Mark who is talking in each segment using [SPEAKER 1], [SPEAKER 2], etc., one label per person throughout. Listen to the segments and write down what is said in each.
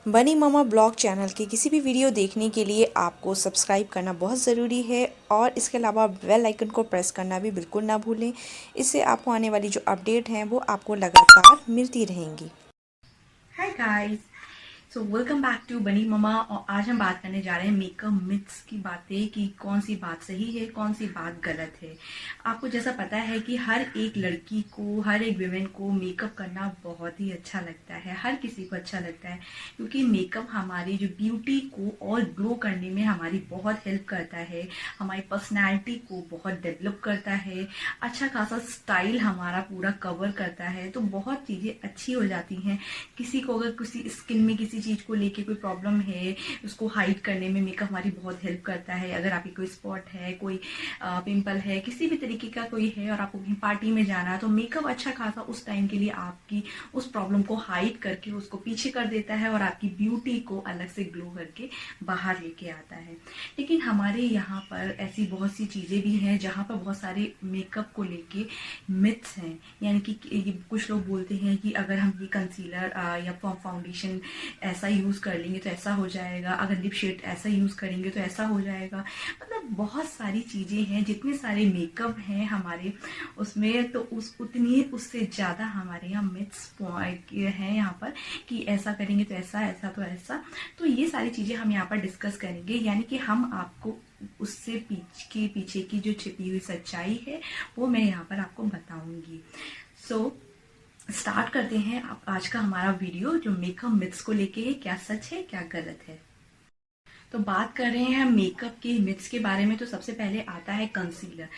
[SPEAKER 1] बनी मामा blog channel के किसी भी वीडियो देखने के लिए आपको सब्सक्राइब करना बहुत ज़रूरी है और इसके अलावा बेल आइकन को प्रेस करना भी बिल्कुल ना भूलें। इससे आपको आने वाली जो अपडेट हैं वो आपको लगातार मिलती रहेंगी।
[SPEAKER 2] Hi guys, so welcome back to Bunny Mama. और आज हम बात करने जा रहे हैं मेकअप मिथ्स की बातें कि कौन सी बात सही है, कौन सी बात गलत है। आपको जैसा पता है कि हर एक लड़की को, हर एक विमेन को मेकअप करना बहुत ही अच्छा लगता है, हर किसी को अच्छा लगता है, क्योंकि मेकअप हमारी जो ब्यूटी को और ग्लो करने में हमारी बहुत हेल्प करता है, हमारी पर्सनैलिटी को बहुत डेवलप करता है, अच्छा खासा स्टाइल हमारा पूरा कवर करता है। तो बहुत चीज़ें अच्छी हो जाती हैं। किसी को अगर किसी स्किन में किसी चीज को लेके कोई प्रॉब्लम है, उसको हाइड करने में मेकअप हमारी बहुत हेल्प करता है। अगर आपकी कोई स्पॉट है, कोई पिंपल है, किसी भी तरीके का कोई है और आपको कहीं पार्टी में जाना है, तो मेकअप अच्छा खासा उस टाइम के लिए आपकी उस प्रॉब्लम को हाइड करके उसको पीछे कर देता है और आपकी ब्यूटी को अलग से ग्लो करके बाहर लेके आता है। लेकिन हमारे यहाँ पर ऐसी बहुत सी चीजें भी हैं जहाँ पर बहुत सारे मेकअप को लेके मिथ्स हैं। यानी कि कुछ लोग बोलते हैं कि अगर हम ये कंसीलर या फाउंडेशन ऐसा यूज कर लेंगे तो ऐसा हो जाएगा, अगर लिप शेड ऐसा यूज करेंगे तो ऐसा हो जाएगा। मतलब बहुत सारी चीजें हैं, जितने सारे मेकअप हैं हमारे उसमें, तो उतनी उससे ज्यादा हमारे यहाँ मिथ्स हैं यहाँ पर कि ऐसा करेंगे तो ऐसा, ऐसा तो ऐसा। तो ये सारी चीजें हम यहाँ पर डिस्कस करेंगे, यानी कि हम आपको उससे पीछे की जो छिपी हुई सच्चाई है वो मैं यहाँ पर आपको बताऊंगी। सो स्टार्ट करते हैं आप आज का हमारा वीडियो, जो मेकअप मिथ्स को लेके है, क्या सच है क्या गलत है। तो बात कर रहे हैं हम मेकअप के मिथ्स के बारे में। तो सबसे पहले आता है कंसीलर।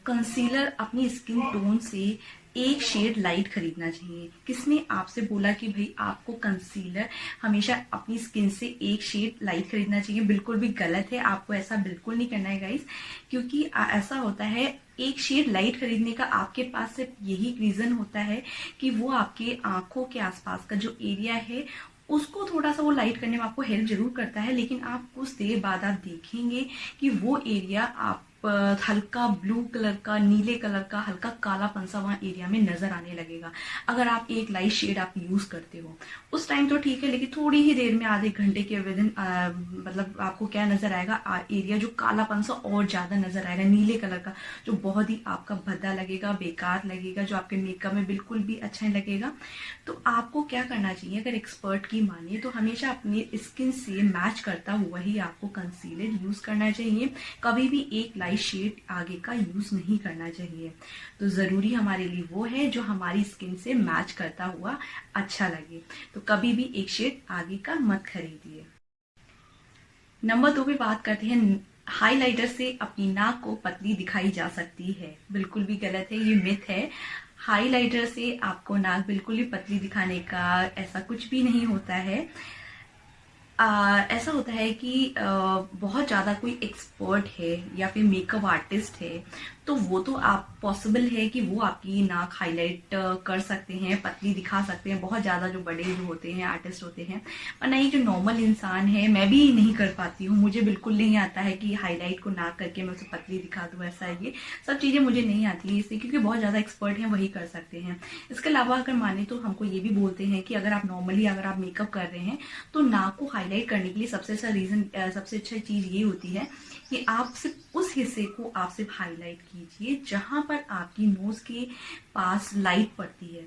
[SPEAKER 2] कंसीलर अपनी स्किन टोन से एक शेड लाइट खरीदना चाहिए। किसने आपसे बोला कि भाई आपको कंसीलर हमेशा अपनी स्किन से एक शेड लाइट खरीदना चाहिए? बिल्कुल भी गलत है, आपको ऐसा बिल्कुल नहीं करना है गाइस। क्योंकि ऐसा होता है, एक शेड लाइट खरीदने का आपके पास सिर्फ यही रीजन होता है कि वो आपके आंखों के आसपास का जो एरिया है उसको थोड़ा सा वो लाइट करने में आपको हेल्प जरूर करता है। लेकिन आप कुछ देर बाद आप देखेंगे कि वो एरिया आप हल्का ब्लू कलर का, नीले कलर का, हल्का कालापन सा वहां एरिया में नजर आने लगेगा। अगर आप एक लाइट शेड आप यूज करते हो उस टाइम तो ठीक है, लेकिन थोड़ी ही देर में, आधे घंटे के विदिन मतलब आपको क्या नजर आएगा, एरिया जो कालापन सा और ज्यादा नजर आएगा, नीले कलर का, जो बहुत ही आपका भद्दा लगेगा, बेकार लगेगा, जो आपके मेकअप में बिल्कुल भी अच्छा नहीं लगेगा। तो आपको क्या करना चाहिए, अगर एक्सपर्ट की मानिए तो हमेशा अपनी स्किन से मैच करता हुआ ही आपको कंसीलर यूज करना चाहिए। कभी भी एक लाइट शेड आगे का यूज नहीं करना चाहिए। तो जरूरी हमारे लिए वो है जो हमारी स्किन से मैच करता हुआ अच्छा लगे। तो कभी भी एक शेड आगे का मत खरीदिए। नंबर 2 पे बात करते हैं। हाइलाइटर से अपनी नाक को पतली दिखाई जा सकती है। बिल्कुल भी गलत है, ये मिथ है। हाइलाइटर से आपको नाक बिल्कुल भी पतली दिखाने का ऐसा कुछ भी नहीं होता है। ऐसा होता है कि बहुत ज़्यादा कोई एक्सपर्ट है या फिर मेकअप आर्टिस्ट है, तो वो तो आप पॉसिबल है कि वो आपकी नाक हाईलाइट कर सकते हैं, पतली दिखा सकते हैं, बहुत ज़्यादा जो बड़े जो होते हैं आर्टिस्ट होते हैं। और नहीं, जो नॉर्मल इंसान है, मैं भी नहीं कर पाती हूँ, मुझे बिल्कुल नहीं आता है कि हाईलाइट को नाक करके मैं उसे पतली दिखा दूँ। ऐसा है, ये सब चीज़ें मुझे नहीं आती है इससे, क्योंकि बहुत ज़्यादा एक्सपर्ट हैं वही कर सकते हैं। इसके अलावा अगर माने तो हमको ये भी बोलते हैं कि अगर आप नॉर्मली अगर आप मेकअप कर रहे हैं तो नाक को हाईलाइट करने के लिए सबसे अच्छा रीजन, सबसे अच्छा चीज ये होती है कि आप सिर्फ उस हिस्से को आप सिर्फ हाईलाइट कीजिए जहां पर आपकी नोज के पास लाइट पड़ती है।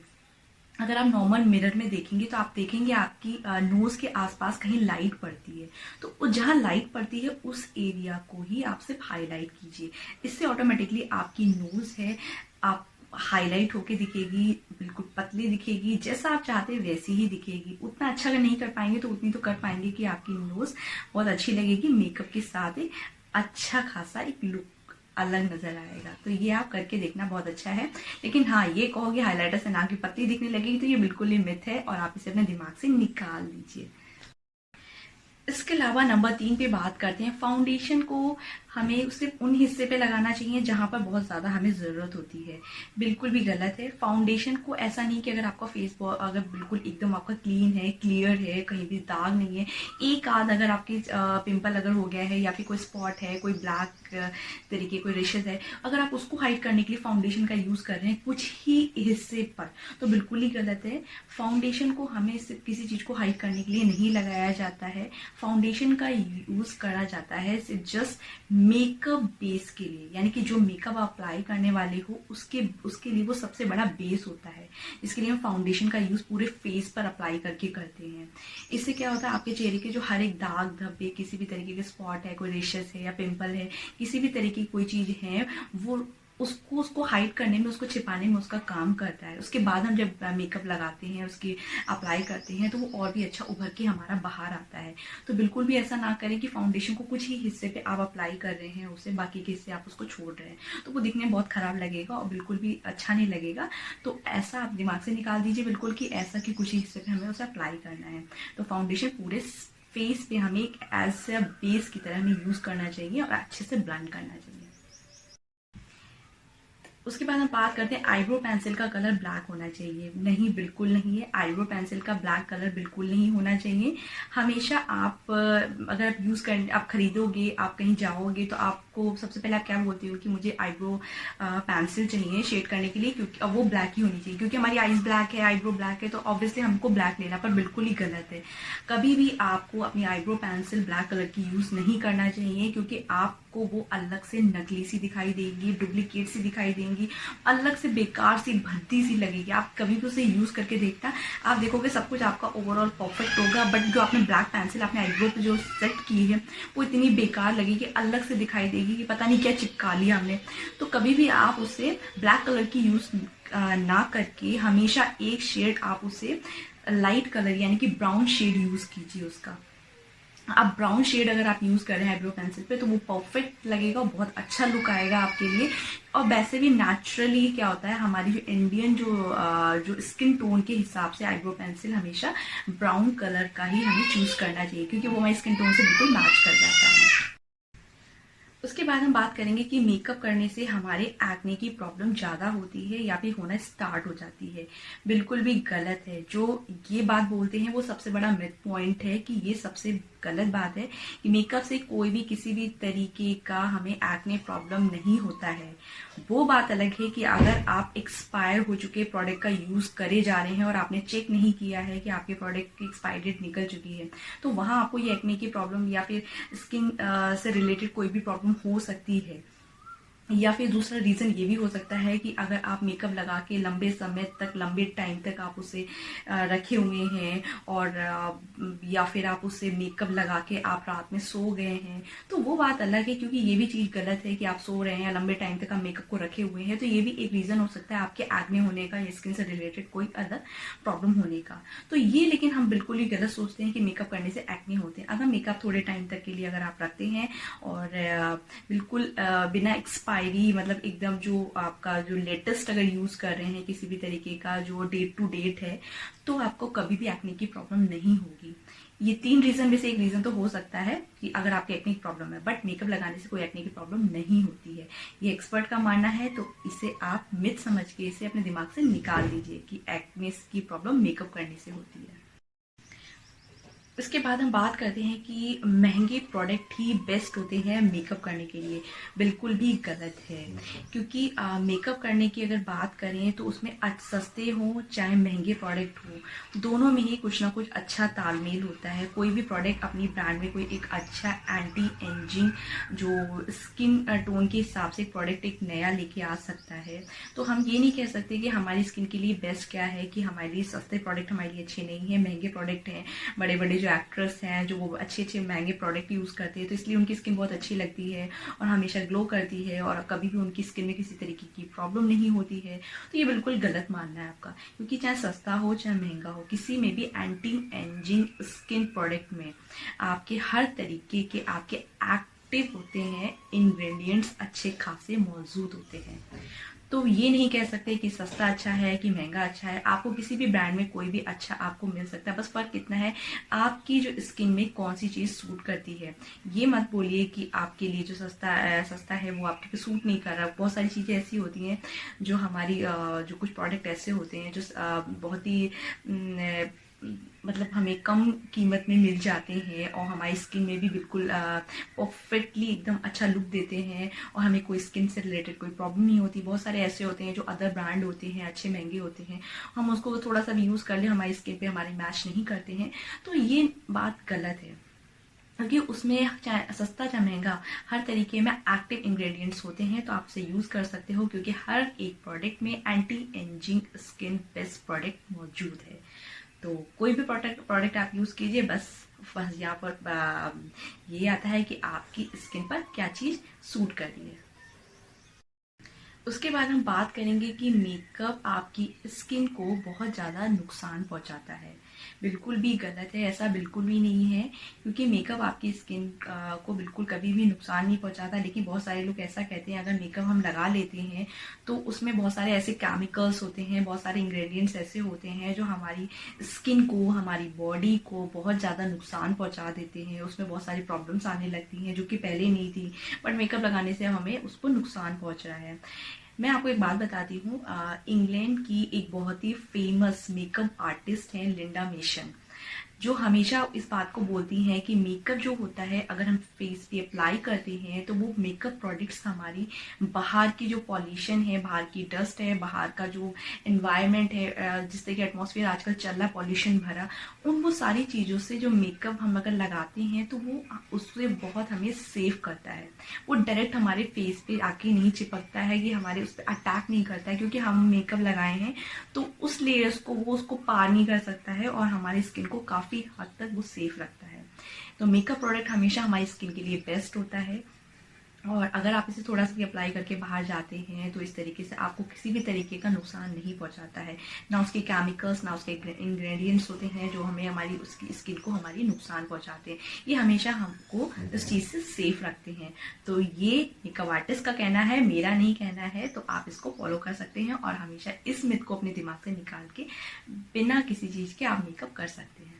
[SPEAKER 2] अगर आप नॉर्मल मिरर में देखेंगे तो आप देखेंगे आपकी नोज के आसपास कहीं लाइट पड़ती है, तो जहां लाइट पड़ती है उस एरिया को ही आप सिर्फ हाईलाइट कीजिए। इससे ऑटोमेटिकली आपकी नोज है आप हाईलाइट होके दिखेगी, बिल्कुल पतली दिखेगी, जैसा आप चाहते हैं वैसी ही दिखेगी। उतना अच्छा अगर नहीं कर पाएंगे तो उतनी तो कर पाएंगे कि आपकी नोज बहुत अच्छी लगेगी, मेकअप के साथ एक अच्छा खासा एक लुक अलग नजर आएगा। तो ये आप करके देखना, बहुत अच्छा है। लेकिन हाँ, ये कहोगे हाइलाइटर से नाक की पतली दिखने लगेगी, तो ये बिल्कुल ही मिथ है और आप इसे अपने दिमाग से निकाल दीजिए। इसके अलावा नंबर 3 पे बात करते हैं। फाउंडेशन को हमें सिर्फ उन हिस्से पे लगाना चाहिए जहां पर बहुत ज्यादा हमें जरूरत होती है। बिल्कुल भी गलत है। फाउंडेशन को ऐसा नहीं कि अगर आपका फेस अगर बिल्कुल एकदम आपका क्लीन है, क्लियर है, कहीं भी दाग नहीं है, एक आध अगर आपकी पिंपल अगर हो गया है या फिर कोई स्पॉट है, कोई ब्लैक तरीके कोई रेशेस है, अगर आप उसको हाइड करने के लिए फाउंडेशन का यूज़ कर रहे हैं कुछ ही हिस्से पर, तो बिल्कुल ही गलत है। फाउंडेशन को हमें सिर्फ किसी चीज़ को हाइड करने के लिए नहीं लगाया जाता है। फाउंडेशन का यूज़ करा जाता है सिर्फ जस्ट मेकअप बेस के लिए, यानी कि जो मेकअप आप अप्लाई करने वाले हो उसके लिए वो सबसे बड़ा बेस होता है। इसके लिए हम फाउंडेशन का यूज़ पूरे फेस पर अप्लाई करके करते हैं। इससे क्या होता है, आपके चेहरे के जो हर एक दाग धब्बे, किसी भी तरीके के स्पॉट है, कोई रेशेस है या पिंपल है, किसी भी तरीके की कोई चीज़ है, वो उसको हाइड करने में, उसको छिपाने में उसका काम करता है। उसके बाद हम जब मेकअप लगाते हैं, उसकी अप्लाई करते हैं, तो वो और भी अच्छा उभर के हमारा बाहर आता है। तो बिल्कुल भी ऐसा ना करें कि फाउंडेशन को कुछ ही हिस्से पे आप अप्लाई कर रहे हैं, उसे बाकी के हिस्से आप उसको छोड़ रहे हैं, तो वो दिखने में बहुत खराब लगेगा और बिल्कुल भी अच्छा नहीं लगेगा। तो ऐसा आप दिमाग से निकाल दीजिए बिल्कुल कि ऐसा कि कुछ ही हिस्से पे हमें उसे अप्लाई करना है। तो फाउंडेशन पूरे फेस पे हमें एक एज ए बेस की तरह हमें यूज करना चाहिए और अच्छे से ब्लेंड करना चाहिए। उसके बाद हम बात करते हैं आईब्रो पेंसिल का कलर ब्लैक होना चाहिए। नहीं, बिल्कुल नहीं है। आईब्रो पेंसिल का ब्लैक कलर बिल्कुल नहीं होना चाहिए। हमेशा आप अगर आप यूज कर आप खरीदोगे, आप कहीं जाओगे, तो आपको सबसे पहले आप क्या बोलते हो कि मुझे आईब्रो पेंसिल चाहिए शेड करने के लिए, क्योंकि अब वो ब्लैक ही होनी चाहिए, क्योंकि हमारी आईज ब्लैक है, आईब्रो ब्लैक है, तो ऑब्वियसली हमको ब्लैक लेना, पर बिल्कुल ही गलत है। कभी भी आपको अपनी आईब्रो पेंसिल ब्लैक कलर की यूज नहीं करना चाहिए, क्योंकि आपको वो अलग से नकली सी दिखाई देगी, डुप्लीकेट सी दिखाई देंगी, अलग से बेकार सी भद्दी सी लगेगी। आप कभी भी उसे यूज करके देखना, आप देखोगे सब कुछ आपका ओवरऑल परफेक्ट होगा, बट जो आपने ब्लैक पेंसिल अपने आईब्रो पे जो सेट की है वो इतनी बेकार लगेगी, अलग से दिखाई देगी कि पता नहीं क्या चिपका लिया हमने। तो कभी भी आप उसे ब्लैक कलर की यूज ना करके हमेशा एक शेड आप उसे लाइट कलर यानी कि ब्राउन शेड यूज कीजिए उसका। आप ब्राउन शेड अगर आप यूज कर रहे हैं आईब्रो पेंसिल पे, तो वो परफेक्ट लगेगा, बहुत अच्छा लुक आएगा आपके लिए। और वैसे भी नेचुरली क्या होता है, हमारी जो इंडियन जो स्किन टोन के हिसाब से आईब्रो पेंसिल हमेशा ब्राउन कलर का ही हमें चूज करना चाहिए, क्योंकि वो हमारी स्किन टोन से बिल्कुल मैच कर जाता है। उसके बाद हम बात करेंगे कि मेकअप करने से हमारे एक्ने की प्रॉब्लम ज़्यादा होती है या फिर होना स्टार्ट हो जाती है। बिल्कुल भी गलत है। जो ये बात बोलते हैं वो सबसे बड़ा मिथ पॉइंट है कि ये सबसे गलत बात है कि मेकअप से कोई भी किसी भी तरीके का हमें एक्ने प्रॉब्लम नहीं होता है। वो बात अलग है कि अगर आप एक्सपायर हो चुके प्रोडक्ट का यूज करे जा रहे हैं और आपने चेक नहीं किया है कि आपके प्रोडक्ट की एक्सपायरी डेट निकल चुकी है, तो वहां आपको ये एक्ने की प्रॉब्लम या फिर स्किन से रिलेटेड कोई भी प्रॉब्लम हो सकती है। या फिर दूसरा रीजन ये भी हो सकता है कि अगर आप मेकअप लगा के लंबे समय तक, लंबे टाइम तक आप उसे रखे हुए हैं, और या फिर आप उसे मेकअप लगा के आप रात में सो गए हैं, तो वो बात अलग है, क्योंकि ये भी चीज गलत है कि आप सो रहे हैं या लंबे टाइम तक आप मेकअप को रखे हुए हैं। तो ये भी एक रीजन हो सकता है आपके एक्ने होने का या स्किन से रिलेटेड कोई अदर प्रॉब्लम होने का। तो ये, लेकिन हम बिल्कुल ही गलत सोचते हैं कि मेकअप करने से एक्ने होते हैं। अगर मेकअप थोड़े टाइम तक के लिए अगर आप रखते हैं और बिल्कुल बिना एक्सपायरी, मतलब एकदम जो आपका जो लेटेस्ट अगर यूज कर रहे हैं किसी भी तरीके का जो डेट टू डेट है, तो आपको कभी भी एक्ने की प्रॉब्लम नहीं होगी। ये 3 रीजन में से एक रीजन तो हो सकता है कि अगर आपके एक्ने की प्रॉब्लम है, बट मेकअप लगाने से कोई एक्ने की प्रॉब्लम नहीं होती है। ये एक्सपर्ट का मानना है, तो इसे आप मिथ समझ के इसे अपने दिमाग से निकाल दीजिए कि एक्ने की प्रॉब्लम मेकअप करने से होती है। इसके बाद हम बात करते हैं कि महंगे प्रोडक्ट ही बेस्ट होते हैं मेकअप करने के लिए। बिल्कुल भी गलत है, क्योंकि मेकअप करने की अगर बात करें तो उसमें सस्ते हो चाहे महंगे प्रोडक्ट हो, दोनों में ही कुछ ना कुछ अच्छा तालमेल होता है। कोई भी प्रोडक्ट अपनी ब्रांड में कोई एक अच्छा एंटी एजिंग जो स्किन टोन के हिसाब से प्रोडक्ट एक नया लेके आ सकता है। तो हम ये नहीं कह सकते कि हमारी स्किन के लिए बेस्ट क्या है, कि हमारे लिए सस्ते प्रोडक्ट हमारे लिए अच्छे नहीं है, महंगे प्रोडक्ट हैं। बड़े बड़े जो एक्ट्रेस हैं जो वो अच्छे अच्छे महंगे प्रोडक्ट यूज करते हैं, तो इसलिए उनकी स्किन बहुत अच्छी लगती है और हमेशा ग्लो करती है, और कभी भी उनकी स्किन में किसी तरीके की प्रॉब्लम नहीं होती है। तो ये बिल्कुल गलत मानना है आपका, क्योंकि चाहे सस्ता हो चाहे महंगा हो, किसी में भी एंटी एजिंग स्किन प्रोडक्ट में आपके हर तरीके के आपके एक्टिव होते हैं इंग्रेडिएंट्स अच्छे खासे मौजूद होते हैं। तो ये नहीं कह सकते कि सस्ता अच्छा है कि महंगा अच्छा है। आपको किसी भी ब्रांड में कोई भी अच्छा आपको मिल सकता है, बस फर्क कितना है आपकी जो स्किन में कौन सी चीज सूट करती है। ये मत बोलिए कि आपके लिए जो सस्ता है वो आपके पे सूट नहीं कर रहा। बहुत सारी चीजें ऐसी होती हैं जो हमारी जो कुछ प्रोडक्ट ऐसे होते हैं जो बहुत ही मतलब हमें कम कीमत में मिल जाते हैं और हमारी स्किन में भी बिल्कुल परफेक्टली एकदम अच्छा लुक देते हैं और हमें कोई स्किन से रिलेटेड कोई प्रॉब्लम नहीं होती। बहुत सारे ऐसे होते हैं जो अदर ब्रांड होते हैं, अच्छे महंगे होते हैं, हम उसको थोड़ा सा भी यूज़ कर ले हमारी स्किन पे हमारे मैच नहीं करते हैं, तो ये बात गलत है। क्योंकि उसमें चाहे सस्ता चाहे महंगा हर तरीके में एक्टिव इंग्रेडिएंट्स होते हैं, तो आप उसे यूज़ कर सकते हो क्योंकि हर एक प्रोडक्ट में anti ageing skin best product मौजूद है। तो कोई भी प्रोडक्ट आप यूज़ कीजिए, बस यहाँ पर ये आता है कि आपकी स्किन पर क्या चीज़ सूट कर रही है। उसके बाद हम बात करेंगे कि मेकअप आपकी स्किन को बहुत ज़्यादा नुकसान पहुंचाता है। बिल्कुल भी गलत है, ऐसा बिल्कुल भी नहीं है, क्योंकि मेकअप आपकी स्किन को बिल्कुल कभी भी नुकसान नहीं पहुंचाता। लेकिन बहुत सारे लोग ऐसा कहते हैं अगर मेकअप हम लगा लेते हैं तो उसमें बहुत सारे ऐसे केमिकल्स होते हैं, बहुत सारे इंग्रेडिएंट्स ऐसे होते हैं जो हमारी स्किन को, हमारी बॉडी को बहुत ज़्यादा नुकसान पहुंचा देते हैं। उसमें बहुत सारी प्रॉब्लम्स आने लगती हैं जो कि पहले नहीं थी, बट मेकअप लगाने से हमें उसको नुकसान पहुंच रहा है। मैं आपको एक बात बताती हूँ, इंग्लैंड की एक बहुत ही फेमस मेकअप आर्टिस्ट हैं लिंडा मेसन, जो हमेशा इस बात को बोलती हैं कि मेकअप जो होता है अगर हम फेस पे अप्लाई करते हैं तो वो मेकअप प्रोडक्ट्स हमारी बाहर की जो पॉल्यूशन है, बाहर की डस्ट है, बाहर का जो एनवायरनमेंट है, जिस तरह की एटमॉस्फेयर आजकल चल रहा है पॉल्यूशन भरा, वो सारी चीज़ों से जो मेकअप हम अगर लगाते हैं तो वो उससे बहुत हमें सेव करता है। वो डायरेक्ट हमारे फेस पे आके नहीं चिपकता है, कि हमारे उस पर अटैक नहीं करता है, क्योंकि हम मेकअप लगाए हैं तो उस लेयर्स को वो उसको पार नहीं कर सकता है और हमारी स्किन को काफ़ी हद तक वो सेफ रखता है। तो मेकअप प्रोडक्ट हमेशा हमारी स्किन के लिए बेस्ट होता है, और अगर आप इसे थोड़ा सा भी अप्लाई करके बाहर जाते हैं तो इस तरीके से आपको किसी भी तरीके का नुकसान नहीं पहुंचाता है। ना उसके केमिकल्स, ना उसके इंग्रेडिएंट्स होते हैं जो हमें हमारी उसकी स्किन को हमारी नुकसान पहुंचाते हैं। ये हमेशा हमको इस चीज़ से सेफ रखते हैं। तो ये मेकअप आर्टिस्ट का कहना है, मेरा नहीं कहना है, तो आप इसको फॉलो कर सकते हैं और हमेशा इस मिथ को अपने दिमाग से निकाल के बिना किसी चीज़ के आप मेकअप कर सकते हैं।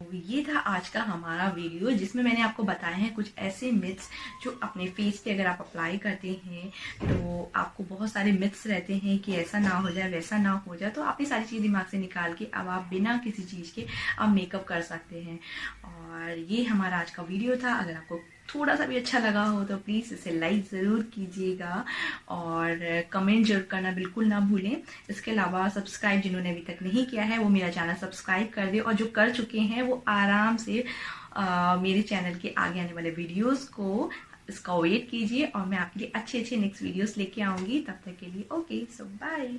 [SPEAKER 2] तो ये था आज का हमारा वीडियो, जिसमें मैंने आपको बताए हैं कुछ ऐसे मिथ्स जो अपने फेस पे अगर आप अप्लाई करते हैं तो आपको बहुत सारे मिथ्स रहते हैं कि ऐसा ना हो जाए, वैसा ना हो जाए, तो आप ये सारी चीज़ दिमाग से निकाल के अब आप बिना किसी चीज़ के आप मेकअप कर सकते हैं। और ये हमारा आज का वीडियो था। अगर आपको थोड़ा सा भी अच्छा लगा हो तो प्लीज़ इसे लाइक ज़रूर कीजिएगा और कमेंट जरूर करना बिल्कुल ना भूलें। इसके अलावा सब्सक्राइब जिन्होंने अभी तक नहीं किया है वो मेरा चैनल सब्सक्राइब कर दे, और जो कर चुके हैं वो आराम से मेरे चैनल के आगे आने वाले वीडियोस को इसका वेट कीजिए, और मैं आपके लिए अच्छे अच्छे नेक्स्ट वीडियोस लेके आऊँगी। तब तक के लिए ओके, सो बाय।